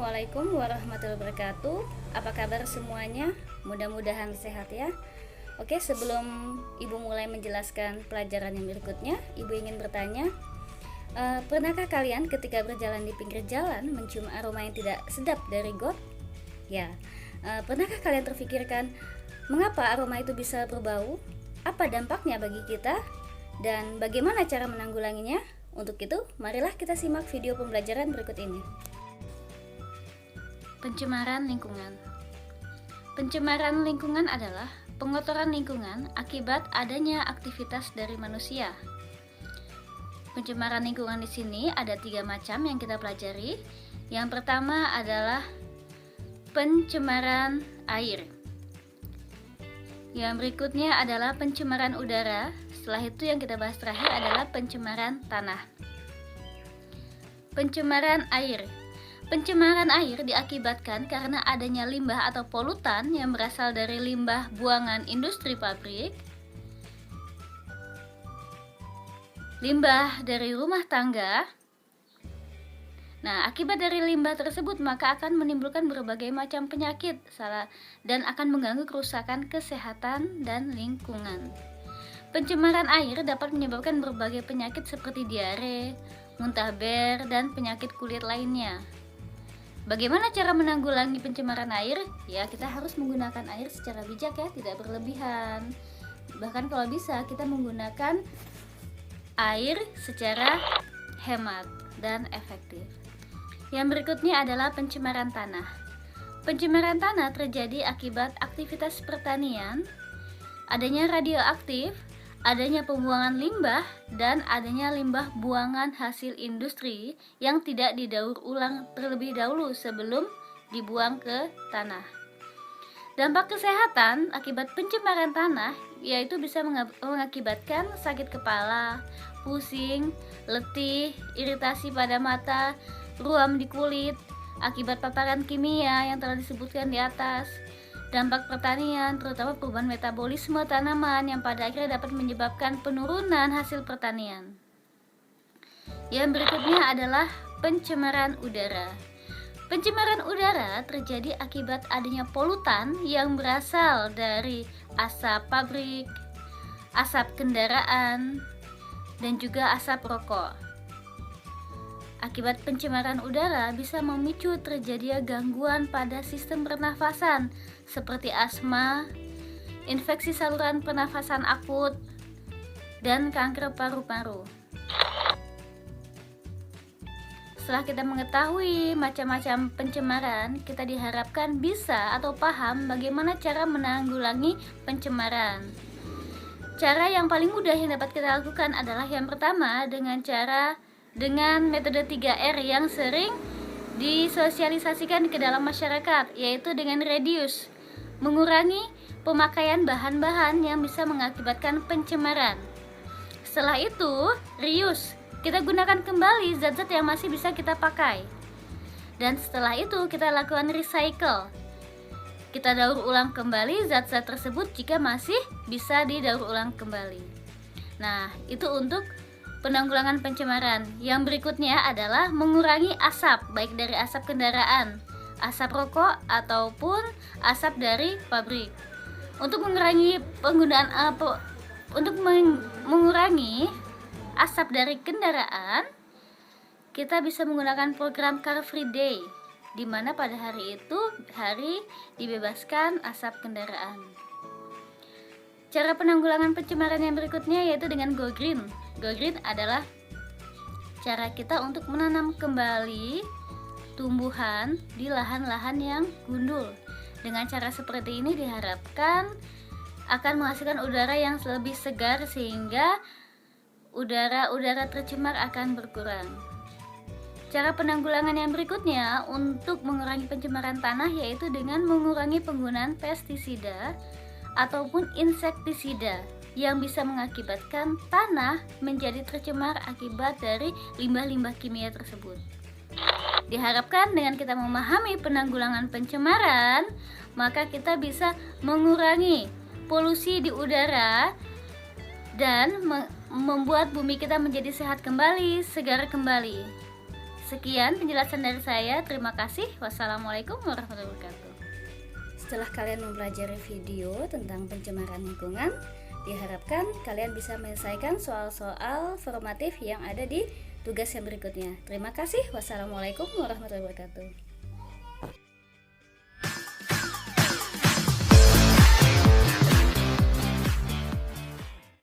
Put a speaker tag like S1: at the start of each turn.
S1: Assalamualaikum warahmatullahi wabarakatuh. Apa kabar semuanya? Mudah-mudahan sehat ya. Oke, sebelum Ibu mulai menjelaskan pelajaran yang berikutnya, Ibu ingin bertanya, pernahkah kalian ketika berjalan di pinggir jalan mencium aroma yang tidak sedap dari got? Ya, pernahkah kalian terfikirkan mengapa aroma itu bisa berbau? Apa dampaknya bagi kita? Dan bagaimana cara menanggulanginya? Untuk itu, marilah kita simak video pembelajaran berikut ini. Pencemaran lingkungan. Pencemaran lingkungan adalah pengotoran lingkungan akibat adanya aktivitas dari manusia. Pencemaran lingkungan di sini ada 3 macam yang kita pelajari. Yang pertama adalah pencemaran air. Yang berikutnya adalah pencemaran udara. Setelah itu yang kita bahas terakhir adalah pencemaran tanah. Pencemaran air. Pencemaran air diakibatkan karena adanya limbah atau polutan yang berasal dari limbah buangan industri pabrik, limbah dari rumah tangga. Nah, akibat dari limbah tersebut maka akan menimbulkan berbagai macam penyakit dan akan mengganggu kerusakan kesehatan dan lingkungan. Pencemaran air dapat menyebabkan berbagai penyakit seperti diare, muntah ber, dan penyakit kulit lainnya. Bagaimana cara menanggulangi pencemaran air? Ya, kita harus menggunakan air secara bijak ya, tidak berlebihan. Bahkan kalau bisa kita menggunakan air secara hemat dan efektif. Yang berikutnya adalah pencemaran tanah. Pencemaran tanah terjadi akibat aktivitas pertanian, adanya radioaktif, adanya pembuangan limbah, dan adanya limbah buangan hasil industri yang tidak didaur ulang terlebih dahulu sebelum dibuang ke tanah. Dampak kesehatan akibat pencemaran tanah yaitu bisa mengakibatkan sakit kepala, pusing, letih, iritasi pada mata, ruam di kulit akibat paparan kimia yang telah disebutkan di atas. Dampak pertanian, terutama perubahan metabolisme tanaman yang pada akhirnya dapat menyebabkan penurunan hasil pertanian. Yang berikutnya adalah pencemaran udara. Pencemaran udara terjadi akibat adanya polutan yang berasal dari asap pabrik, asap kendaraan, dan juga asap rokok. Akibat pencemaran udara bisa memicu terjadinya gangguan pada sistem pernafasan seperti asma, infeksi saluran pernafasan akut, dan kanker paru-paru. Setelah kita mengetahui macam-macam pencemaran, kita diharapkan bisa atau paham bagaimana cara menanggulangi pencemaran. Cara yang paling mudah yang dapat kita lakukan adalah yang pertama dengan metode 3R yang sering disosialisasikan ke dalam masyarakat, yaitu dengan reduce, mengurangi pemakaian bahan-bahan yang bisa mengakibatkan pencemaran. Setelah itu, reuse, kita gunakan kembali zat-zat yang masih bisa kita pakai. Dan setelah itu kita lakukan recycle, kita daur ulang kembali zat-zat tersebut jika masih bisa didaur ulang kembali. Nah, itu untuk penanggulangan pencemaran. Yang berikutnya adalah mengurangi asap, baik dari asap kendaraan, asap rokok, ataupun asap dari pabrik. Untuk mengurangi mengurangi asap dari kendaraan, kita bisa menggunakan program Car Free Day, di mana pada hari itu hari dibebaskan asap kendaraan. Cara penanggulangan pencemaran yang berikutnya yaitu dengan Go Green. Go Green adalah cara kita untuk menanam kembali tumbuhan di lahan-lahan yang gundul. Dengan cara seperti ini diharapkan akan menghasilkan udara yang lebih segar sehingga udara tercemar akan berkurang. Cara penanggulangan yang berikutnya untuk mengurangi pencemaran tanah yaitu dengan mengurangi penggunaan pestisida ataupun insektisida yang bisa mengakibatkan tanah menjadi tercemar akibat dari limbah-limbah kimia tersebut. Diharapkan dengan kita memahami penanggulangan pencemaran, maka kita bisa mengurangi polusi di udara dan membuat bumi kita menjadi sehat kembali, segar kembali. Sekian penjelasan dari saya. Terima kasih. Wassalamualaikum warahmatullahi wabarakatuh. Setelah kalian mempelajari video tentang pencemaran lingkungan, diharapkan kalian bisa menyelesaikan soal-soal formatif yang ada di tugas yang berikutnya. Terima kasih. Wassalamualaikum warahmatullahi wabarakatuh.